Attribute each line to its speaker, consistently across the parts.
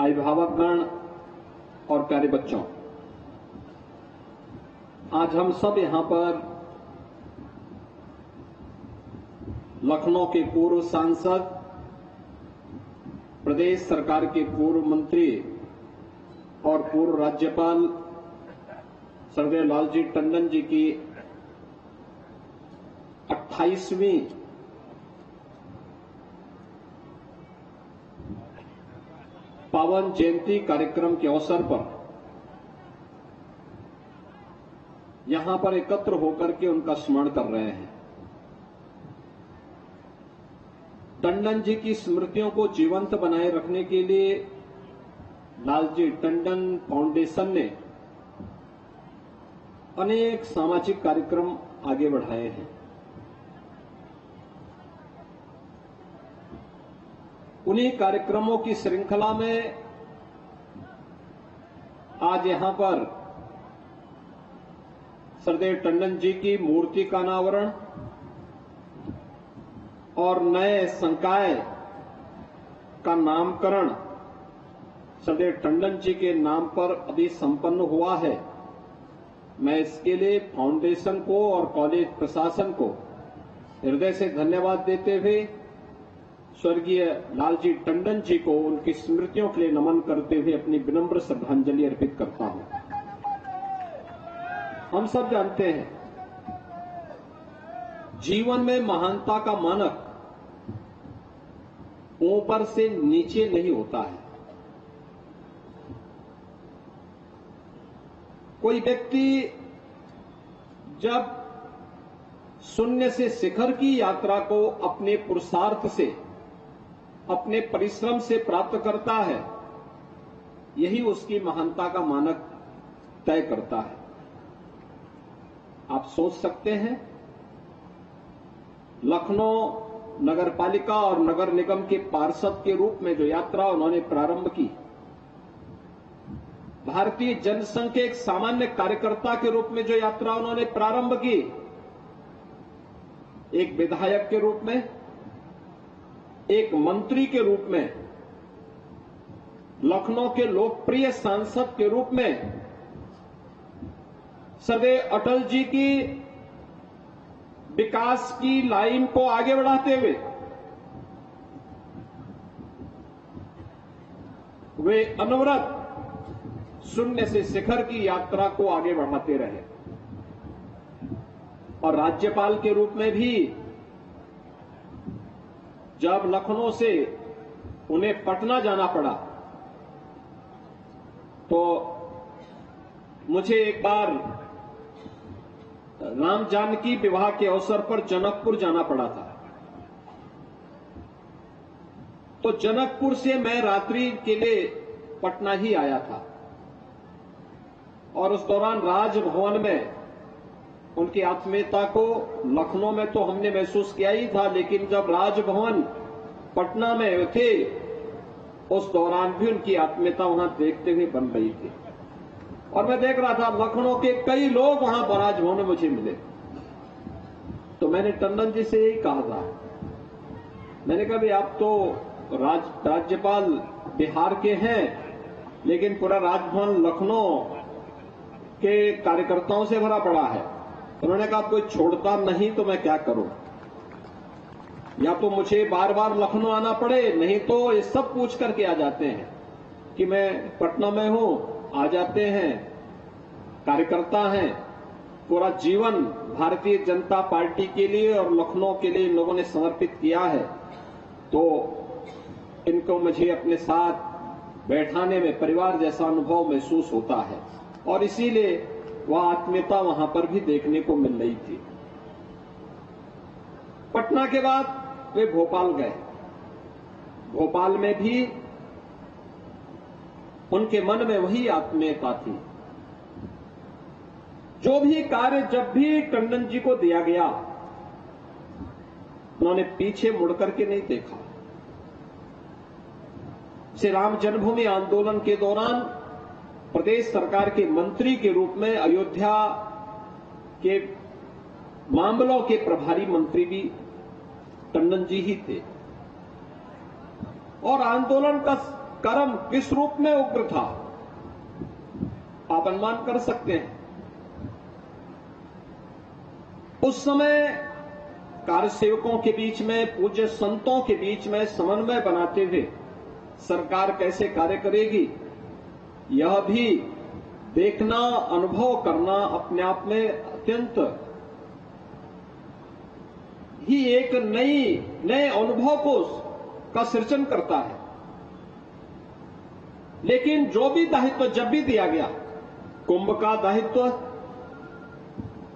Speaker 1: अभिभावकगण और प्यारे बच्चों, आज हम सब यहां पर लखनऊ के पूर्व सांसद, प्रदेश सरकार के पूर्व मंत्री और पूर्व राज्यपाल सर्वदेव लालजी टंडन जी की 28वीं पावन जयंती कार्यक्रम के अवसर पर यहां पर एकत्र होकर के उनका स्मरण कर रहे हैं। टंडन जी की स्मृतियों को जीवंत बनाए रखने के लिए लालजी टंडन फाउंडेशन ने अनेक सामाजिक कार्यक्रम आगे बढ़ाए हैं। उन्हीं कार्यक्रमों की श्रृंखला में आज यहां पर सरदेव टंडन जी की मूर्ति का अनावरण और नए संकाय का नामकरण सरदेव टंडन जी के नाम पर अभी संपन्न हुआ है। मैं इसके लिए फाउंडेशन को और कॉलेज प्रशासन को हृदय से धन्यवाद देते हुए स्वर्गीय लालजी टंडन जी को उनकी स्मृतियों के लिए नमन करते हुए अपनी विनम्र श्रद्धांजलि अर्पित करता हूं। हम सब जानते हैं, जीवन में महानता का मानक ऊपर से नीचे नहीं होता है। कोई व्यक्ति जब शून्य से शिखर की यात्रा को अपने पुरुषार्थ से, अपने परिश्रम से प्राप्त करता है, यही उसकी महानता का मानक तय करता है। आप सोच सकते हैं, लखनऊ नगरपालिका और नगर निगम के पार्षद के रूप में जो यात्रा उन्होंने प्रारंभ की, भारतीय जनसंघ के एक सामान्य कार्यकर्ता के रूप में जो यात्रा उन्होंने प्रारंभ की, एक विधायक के रूप में, एक मंत्री के रूप में, लखनऊ के लोकप्रिय सांसद के रूप में, सरदेव अटल जी की विकास की लाइन को आगे बढ़ाते हुए वे अनवरत शून्य से शिखर की यात्रा को आगे बढ़ाते रहे। और राज्यपाल के रूप में भी जब लखनऊ से उन्हें पटना जाना पड़ा तो मुझे एक बार राम जानकी विवाह के अवसर पर जनकपुर जाना पड़ा था। तो जनकपुर से मैं रात्रि के लिए पटना ही आया था और उस दौरान राजभवन में उनकी आत्मीयता को लखनऊ में तो हमने महसूस किया ही था, लेकिन जब राजभवन पटना में थे उस दौरान भी उनकी आत्मीयता वहां देखते हुए बन रही थी। और मैं देख रहा था लखनऊ के कई लोग वहां राजभवन में मुझे मिले। तो मैंने टंडन जी से यही कहा था, मैंने कहा भाई आप तो राज्यपाल बिहार के हैं, लेकिन पूरा राजभवन लखनऊ के कार्यकर्ताओं से भरा पड़ा है। उन्होंने कहा कोई छोड़ता नहीं तो मैं क्या करूं, या तो मुझे बार बार लखनऊ आना पड़े, नहीं तो ये सब पूछ करके आ जाते हैं कि मैं पटना में हूं, आ जाते हैं, कार्यकर्ता हैं, पूरा जीवन भारतीय जनता पार्टी के लिए और लखनऊ के लिए इन लोगों ने समर्पित किया है, तो इनको मुझे अपने साथ बैठाने में परिवार जैसा अनुभव महसूस होता है। और इसीलिए वह आत्मीयता वहां पर भी देखने को मिल रही थी। पटना के बाद वे भोपाल गए। भोपाल में भी उनके मन में वही आत्मीयता थी। जो भी कार्य जब भी टंडन जी को दिया गया, उन्होंने पीछे मुड़कर के नहीं देखा। श्री राम जन्मभूमि आंदोलन के दौरान प्रदेश सरकार के मंत्री के रूप में अयोध्या के मामलों के प्रभारी मंत्री भी टंडन जी ही थे। और आंदोलन का कर्म किस रूप में उग्र था, आप अनुमान कर सकते हैं। उस समय कार्यसेवकों के बीच में, पूज्य संतों के बीच में समन्वय बनाते हुए सरकार कैसे कार्य करेगी, यह भी देखना, अनुभव करना अपने आप में अत्यंत ही एक नए अनुभव का सृजन करता है। लेकिन जो भी दायित्व जब भी दिया गया, कुंभ का दायित्व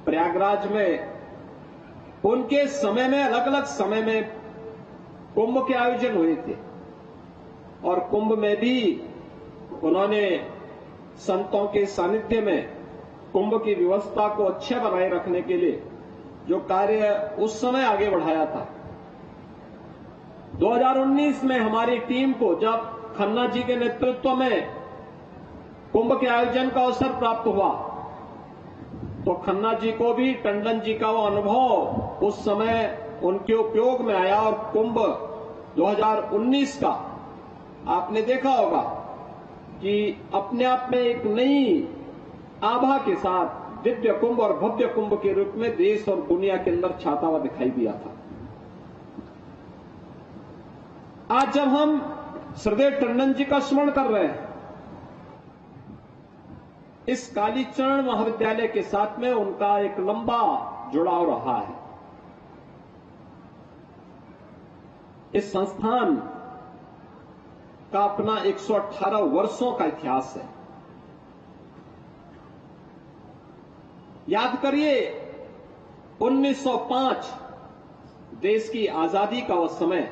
Speaker 1: प्रयागराज में उनके समय में, अलग अलग समय में कुंभ के आयोजन हुए थे और कुंभ में भी उन्होंने संतों के सानिध्य में कुंभ की व्यवस्था को अच्छे बनाए रखने के लिए जो कार्य उस समय आगे बढ़ाया था। 2019 में हमारी टीम को जब खन्ना जी के नेतृत्व में कुंभ के आयोजन का अवसर प्राप्त हुआ, तो खन्ना जी को भी टंडन जी का वो अनुभव उस समय उनके उपयोग में आया और कुंभ 2019 का आपने देखा होगा कि अपने आप में एक नई आभा के साथ दिव्य कुंभ और भव्य कुंभ के रूप में देश और दुनिया के अंदर छाता हुआ दिखाई दिया था। आज जब हम श्रद्धेय टंडन जी का स्मरण कर रहे हैं, इस कालीचरण महाविद्यालय के साथ में उनका एक लंबा जुड़ाव रहा है। इस संस्थान का अपना 118 वर्षों का इतिहास है। याद करिए 1905 देश की आजादी का वह समय,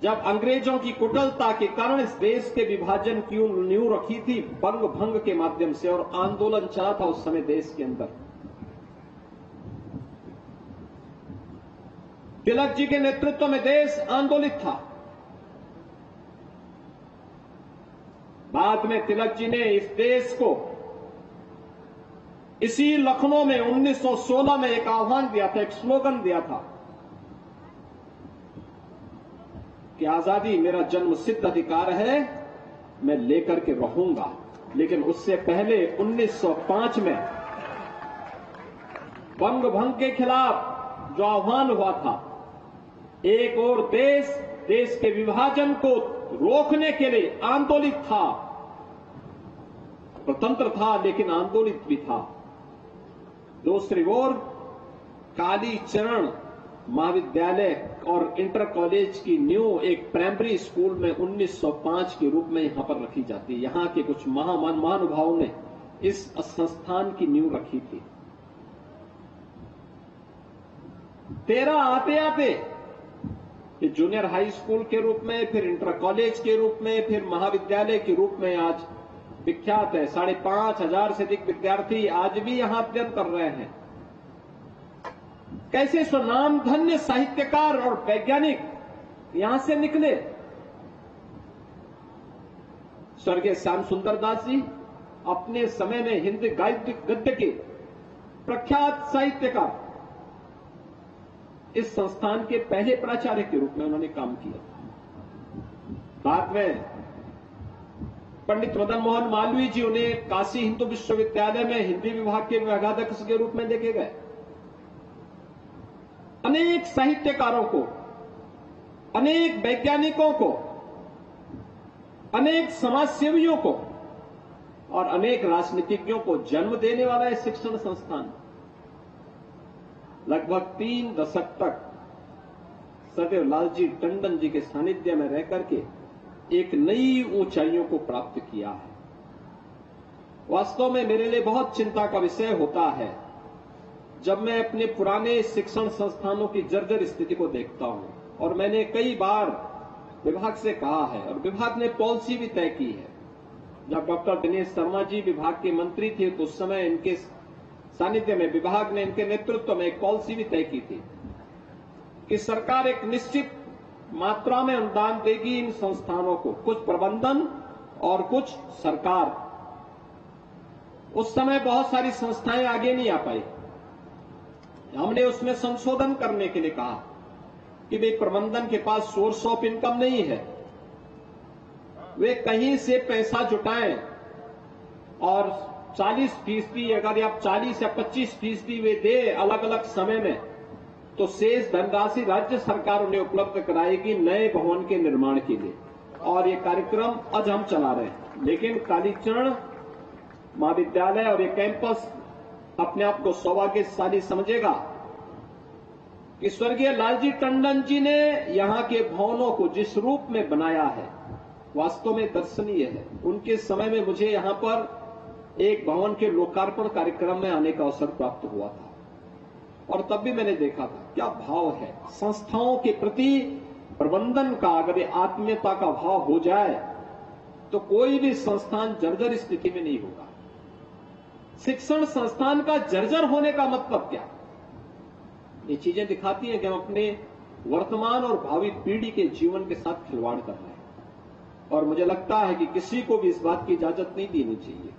Speaker 1: जब अंग्रेजों की कुटिलता के कारण इस देश के विभाजन की नींव रखी थी बंग भंग के माध्यम से, और आंदोलन चला था उस समय देश के अंदर। तिलक जी के नेतृत्व में देश आंदोलित था। बाद में तिलक जी ने इस देश को इसी लखनऊ में 1916 में एक आह्वान दिया था, एक स्लोगन दिया था कि आजादी मेरा जन्म सिद्ध अधिकार है, मैं लेकर के रहूंगा। लेकिन उससे पहले 1905 में बंग भंग के खिलाफ जो आह्वान हुआ था, एक और देश के विभाजन को रोकने के लिए आंदोलित था, स्वतंत्र था लेकिन आंदोलित भी था। दूसरी ओर कालीचरण महाविद्यालय और इंटर कॉलेज की नींव एक प्राइमरी स्कूल में 1905 के रूप में यहां पर रखी जाती है। यहां के कुछ महानुभावों ने इस संस्थान की नींव रखी थी। 13 आते आते ये जूनियर हाई स्कूल के रूप में, फिर इंटर कॉलेज के रूप में, फिर महाविद्यालय के रूप में आज विख्यात है। 5,500 से अधिक विद्यार्थी आज भी यहां अध्ययन कर रहे हैं। कैसे स्वनाम धन्य साहित्यकार और वैज्ञानिक यहां से निकले। स्वर्गीय श्याम सुंदर दास जी अपने समय में हिंदी गद्य के प्रख्यात साहित्यकार, इस संस्थान के पहले प्राचार्य के रूप में उन्होंने काम किया। बाद में पंडित मदन मोहन मालवीय जी उन्हें काशी हिंदू विश्वविद्यालय में हिंदी विभाग के विभागाध्यक्ष के रूप में देखे गए। अनेक साहित्यकारों को, अनेक वैज्ञानिकों को, अनेक समाजसेवियों को और अनेक राजनीतिज्ञों को जन्म देने वाला है शिक्षण संस्थान। लगभग 3 दशक तक सदैव लालजी टंडन जी के सानिध्य में रहकर के एक नई ऊंचाइयों को प्राप्त किया है। वास्तव में मेरे लिए बहुत चिंता का विषय होता है जब मैं अपने पुराने शिक्षण संस्थानों की जर्जर स्थिति को देखता हूं, और मैंने कई बार विभाग से कहा है और विभाग ने पॉलिसी भी तय की है। जब डॉक्टर दिनेश शर्मा जी विभाग के मंत्री थे तो उस समय इनके सानिध्य में विभाग ने इनके नेतृत्व में एक पॉलिसी भी तय की थी कि सरकार एक निश्चित मात्रा में अनुदान देगी इन संस्थानों को, कुछ प्रबंधन और कुछ सरकार। उस समय बहुत सारी संस्थाएं आगे नहीं आ पाई। हमने उसमें संशोधन करने के लिए कहा कि भाई प्रबंधन के पास सोर्स ऑफ इनकम नहीं है, वे कहीं से पैसा जुटाएं और 40% अगर आप 40 या 25% वे दे अलग अलग समय में, तो शेष धनराशि राज्य सरकार उन्हें उपलब्ध कराएगी नए भवन के निर्माण के लिए। और ये कार्यक्रम आज हम चला रहे हैं। लेकिन कालीचरण महाविद्यालय और ये कैंपस अपने आप को सौभाग्यशाली समझेगा कि स्वर्गीय लालजी टंडन जी ने यहां के भवनों को जिस रूप में बनाया है वास्तव में दर्शनीय है। उनके समय में मुझे यहां पर एक भवन के लोकार्पण कार्यक्रम में आने का अवसर प्राप्त हुआ था और तब भी मैंने देखा था क्या भाव है संस्थाओं के प्रति प्रबंधन का। अगर आत्मीयता का भाव हो जाए तो कोई भी संस्थान जर्जर स्थिति में नहीं होगा। शिक्षण संस्थान का जर्जर होने का मतलब क्या? ये चीजें दिखाती हैं कि हम अपने वर्तमान और भावी पीढ़ी के जीवन के साथ खिलवाड़ कर रहे हैं और मुझे लगता है कि किसी को भी इस बात की इजाजत नहीं देनी चाहिए।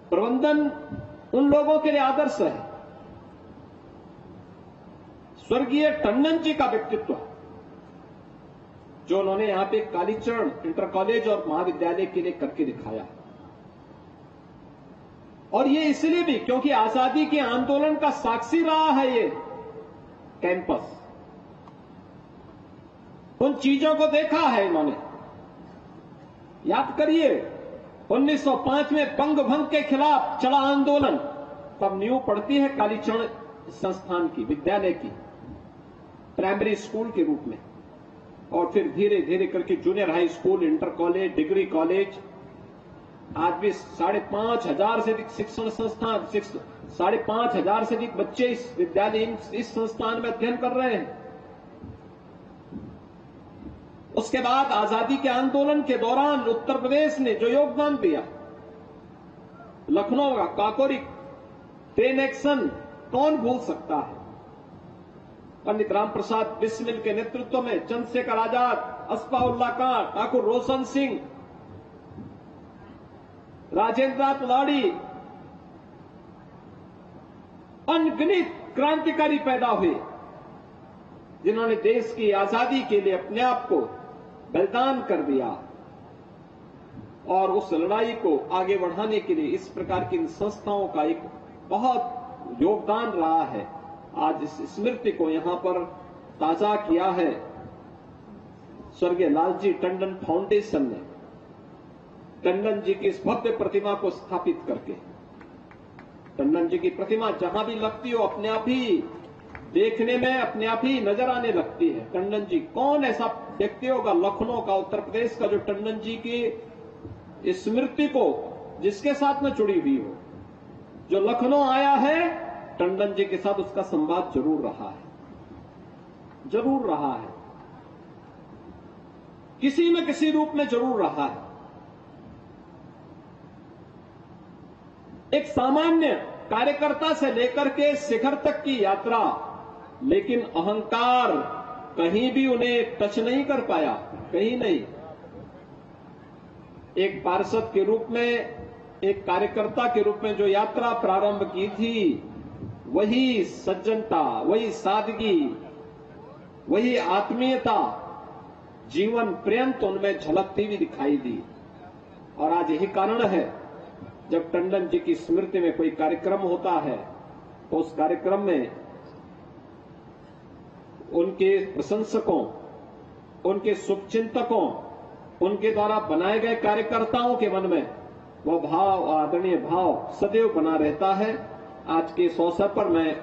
Speaker 1: प्रबंधन उन लोगों के लिए आदर्श है। स्वर्गीय टंडन जी का व्यक्तित्व जो उन्होंने यहां पे कालीचरण इंटर कॉलेज और महाविद्यालय के लिए करके दिखाया, और ये इसलिए भी क्योंकि आजादी के आंदोलन का साक्षी रहा है ये कैंपस। उन चीजों को देखा है इन्होंने। याद करिए 1905 में बंग भंग के खिलाफ चला आंदोलन, तब नींव पड़ती है कालीचरण संस्थान की, विद्यालय की, प्राइमरी स्कूल के रूप में, और फिर धीरे धीरे करके junior high school, inter college, degree college. आज भी 5,500 से अधिक शिक्षण संस्थान, 5,500 से अधिक बच्चे इस विद्यालय इस संस्थान में अध्ययन कर रहे हैं। उसके बाद आजादी के आंदोलन के दौरान उत्तर प्रदेश ने जो योगदान दिया, लखनऊ का काकोरी ट्रेन एक्शन कौन भूल सकता है। पंडित राम प्रसाद बिस्मिल के नेतृत्व में चंद्रशेखर आजाद, अस्फाउल्लाह खां, ठाकुर रोशन सिंह, राजेंद्र लाड़ी, अनगिनत क्रांतिकारी पैदा हुए जिन्होंने देश की आजादी के लिए अपने आप को बलिदान कर दिया और उस लड़ाई को आगे बढ़ाने के लिए इस प्रकार की इन संस्थाओं का एक बहुत योगदान रहा है। आज इस स्मृति को यहां पर ताजा किया है स्वर्गीय लालजी टंडन फाउंडेशन ने, टंडन जी की इस भव्य प्रतिमा को स्थापित करके। टंडन जी की प्रतिमा जहां भी लगती हो अपने आप ही देखने में अपने आप ही नजर आने लगती है। टंडन जी कौन ऐसा व्यक्ति होगा लखनऊ का, उत्तर प्रदेश का, जो टंडन जी की स्मृति को जिसके साथ में जुड़ी हुई हो, जो लखनऊ आया है टंडन जी के साथ उसका संवाद जरूर रहा है, जरूर रहा है, किसी न किसी रूप में जरूर रहा है। एक सामान्य कार्यकर्ता से लेकर के शिखर तक की यात्रा, लेकिन अहंकार कहीं भी उन्हें टच नहीं कर पाया, कहीं नहीं। एक पार्षद के रूप में, एक कार्यकर्ता के रूप में जो यात्रा प्रारंभ की थी, वही सज्जनता, वही सादगी, वही आत्मीयता जीवन पर्यंत उनमें झलकती हुई दिखाई दी। और आज यही कारण है जब टंडन जी की स्मृति में कोई कार्यक्रम होता है तो उस कार्यक्रम में उनके प्रशंसकों, उनके शुभचिंतकों, उनके द्वारा बनाए गए कार्यकर्ताओं के मन में वह भाव, आदरणीय भाव सदैव बना रहता है। आज के इस अवसर पर मैं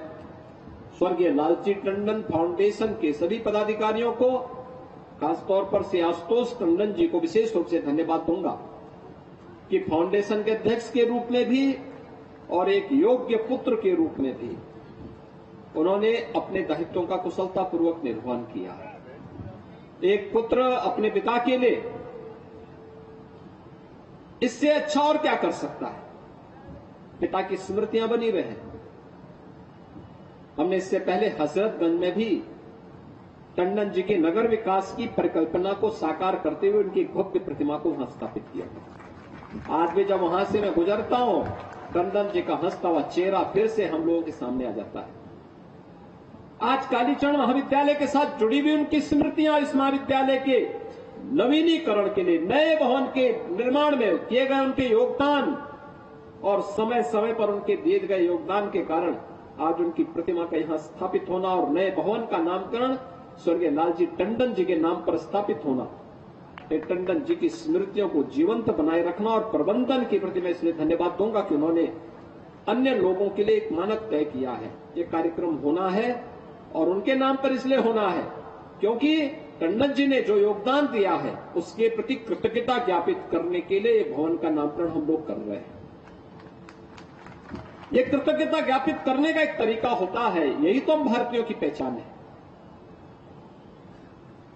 Speaker 1: स्वर्गीय लालजी टंडन फाउंडेशन के सभी पदाधिकारियों को, खासतौर पर श्री आशुतोष टंडन जी को विशेष रूप से धन्यवाद दूंगा कि फाउंडेशन के अध्यक्ष के रूप में भी और एक योग्य पुत्र के रूप में भी उन्होंने अपने दायित्वों का कुशलतापूर्वक निर्वहन किया। एक पुत्र अपने पिता के लिए इससे अच्छा और क्या कर सकता है? पिता की स्मृतियां बनी रहे। हमने इससे पहले हजरतगंज में भी टंडन जी के नगर विकास की परिकल्पना को साकार करते हुए उनकी भव्य प्रतिमा को वहां स्थापित किया था। आज भी जब वहां से मैं गुजरता हूं, टंडन जी का हंसता हुआ चेहरा फिर से हम लोगों के सामने आ जाता है। आज कालीचरण महाविद्यालय के साथ जुड़ी हुई उनकी स्मृतियां इस महाविद्यालय के नवीनीकरण के लिए, नए भवन के निर्माण में किए गए उनके योगदान और समय समय पर उनके दिए गए योगदान के कारण आज उनकी प्रतिमा का यहां स्थापित होना और नए भवन का नामकरण स्वर्गीय लालजी टंडन जी के नाम पर स्थापित होना, टंडन जी की स्मृतियों को जीवंत बनाए रखना और प्रबंधन के प्रति मैं इसलिए धन्यवाद दूंगा कि उन्होंने अन्य लोगों के लिए एक मानक तय किया है। ये कार्यक्रम होना है और उनके नाम पर इसलिए होना है क्योंकि टंडन जी ने जो योगदान दिया है उसके प्रति कृतज्ञता ज्ञापित करने के लिए ये भवन का नामकरण हम लोग कर रहे हैं। ये कृतज्ञता ज्ञापित करने का एक तरीका होता है, यही तो हम भारतीयों की पहचान है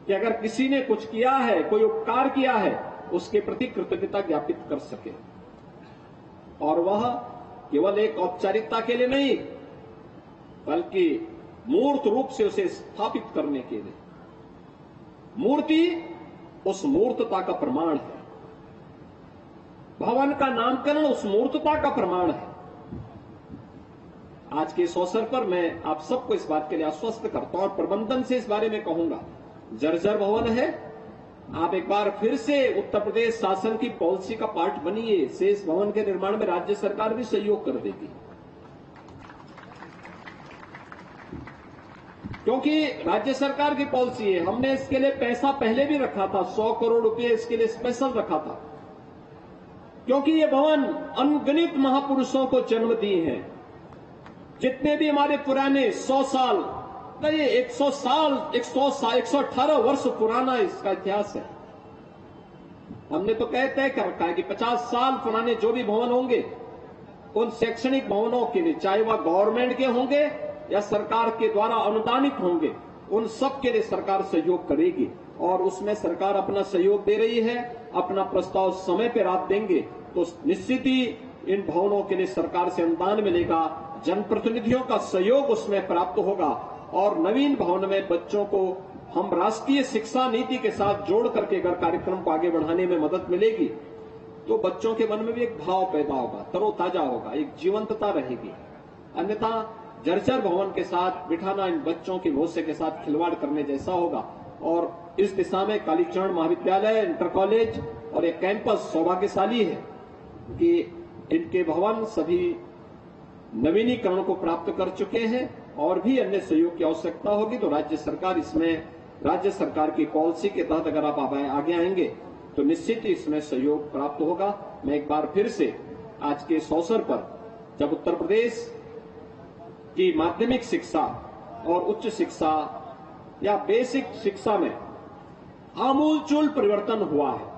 Speaker 1: कि अगर किसी ने कुछ किया है, कोई उपकार किया है, उसके प्रति कृतज्ञता ज्ञापित कर सके और वह केवल एक औपचारिकता के लिए नहीं बल्कि मूर्त रूप से उसे स्थापित करने के लिए। मूर्ति उस मूर्तता का प्रमाण है, भवन का नामकरण उस मूर्तता का प्रमाण है। आज के इस अवसर पर मैं आप सबको इस बात के लिए आश्वस्त करता हूं और प्रबंधन से इस बारे में कहूंगा, जर्जर भवन है, आप एक बार फिर से उत्तर प्रदेश शासन की पॉलिसी का पार्ट बनिए। शेष भवन के निर्माण में राज्य सरकार भी सहयोग कर देगी क्योंकि राज्य सरकार की पॉलिसी है। हमने इसके लिए पैसा पहले भी रखा था, 100 करोड़ रुपए इसके लिए स्पेशल रखा था क्योंकि ये भवन अनगिनत महापुरुषों को जन्म दिए हैं। जितने भी हमारे पुराने 100 साल नहीं 100 साल 118 वर्ष पुराना इसका इतिहास है। हमने तो तय कर रखा है कि 50 साल पुराने जो भी भवन होंगे उन शैक्षणिक भवनों के लिए, चाहे वह गवर्नमेंट के होंगे या सरकार के द्वारा अनुदानित होंगे, उन सब के लिए सरकार सहयोग करेगी और उसमें सरकार अपना सहयोग दे रही है। अपना प्रस्ताव समय पर आप देंगे तो निश्चित ही इन भवनों के लिए सरकार से अनुदान मिलेगा, जनप्रतिनिधियों का सहयोग उसमें प्राप्त होगा और नवीन भवन में बच्चों को हम राष्ट्रीय शिक्षा नीति के साथ जोड़ करके अगर कार्यक्रम को आगे बढ़ाने में मदद मिलेगी तो बच्चों के मन में भी एक भाव पैदा होगा, तरोताजा होगा, एक जीवंतता रहेगी। अन्यथा जर्जर भवन के साथ बिठाना इन बच्चों के भविष्य के साथ खिलवाड़ करने जैसा होगा और इस दिशा में कालीचरण महाविद्यालय, इंटर कॉलेज और एक कैंपस सौभाग्यशाली है कि इनके भवन सभी नवीनीकरण को प्राप्त कर चुके हैं और भी अन्य सहयोग की आवश्यकता होगी तो राज्य सरकार इसमें, राज्य सरकार की पॉलिसी के तहत अगर आप आगे आएंगे तो निश्चित ही इसमें सहयोग प्राप्त होगा। मैं एक बार फिर से आज के इस अवसर पर जब उत्तर प्रदेश की माध्यमिक शिक्षा और उच्च शिक्षा या बेसिक शिक्षा में आमूलचूल परिवर्तन हुआ है,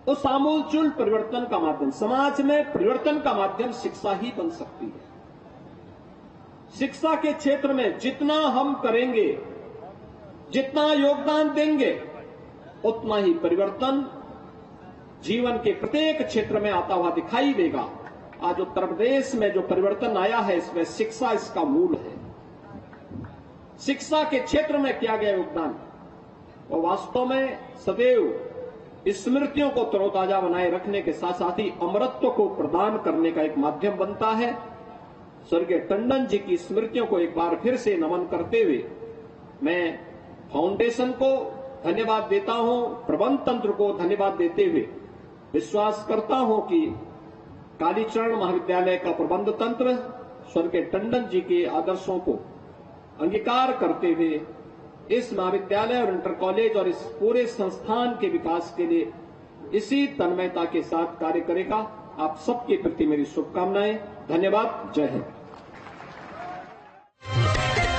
Speaker 1: उस आमूलचूल परिवर्तन का माध्यम, समाज में परिवर्तन का माध्यम शिक्षा ही बन सकती है। शिक्षा के क्षेत्र में जितना हम करेंगे, जितना योगदान देंगे, उतना ही परिवर्तन जीवन के प्रत्येक क्षेत्र में आता हुआ दिखाई देगा। आज उत्तर प्रदेश में जो परिवर्तन आया है इसमें शिक्षा इसका मूल है। शिक्षा के क्षेत्र में किया गया योगदान वो वास्तव में सदैव स्मृतियों को तरोताजा बनाए रखने के साथ साथ ही अमरत्व को प्रदान करने का एक माध्यम बनता है। स्वर्गीय टंडन जी की स्मृतियों को एक बार फिर से नमन करते हुए मैं फाउंडेशन को धन्यवाद देता हूं, प्रबंध तंत्र को धन्यवाद देते हुए विश्वास करता हूं कि कालीचरण महाविद्यालय का प्रबंध तंत्र स्वर्गीय टंडन जी के आदर्शों को अंगीकार करते हुए इस महाविद्यालय और इंटर कॉलेज और इस पूरे संस्थान के विकास के लिए इसी तन्मयता के साथ कार्य करेगा। आप सबके प्रति मेरी शुभकामनाएं। धन्यवाद। जय हिंद।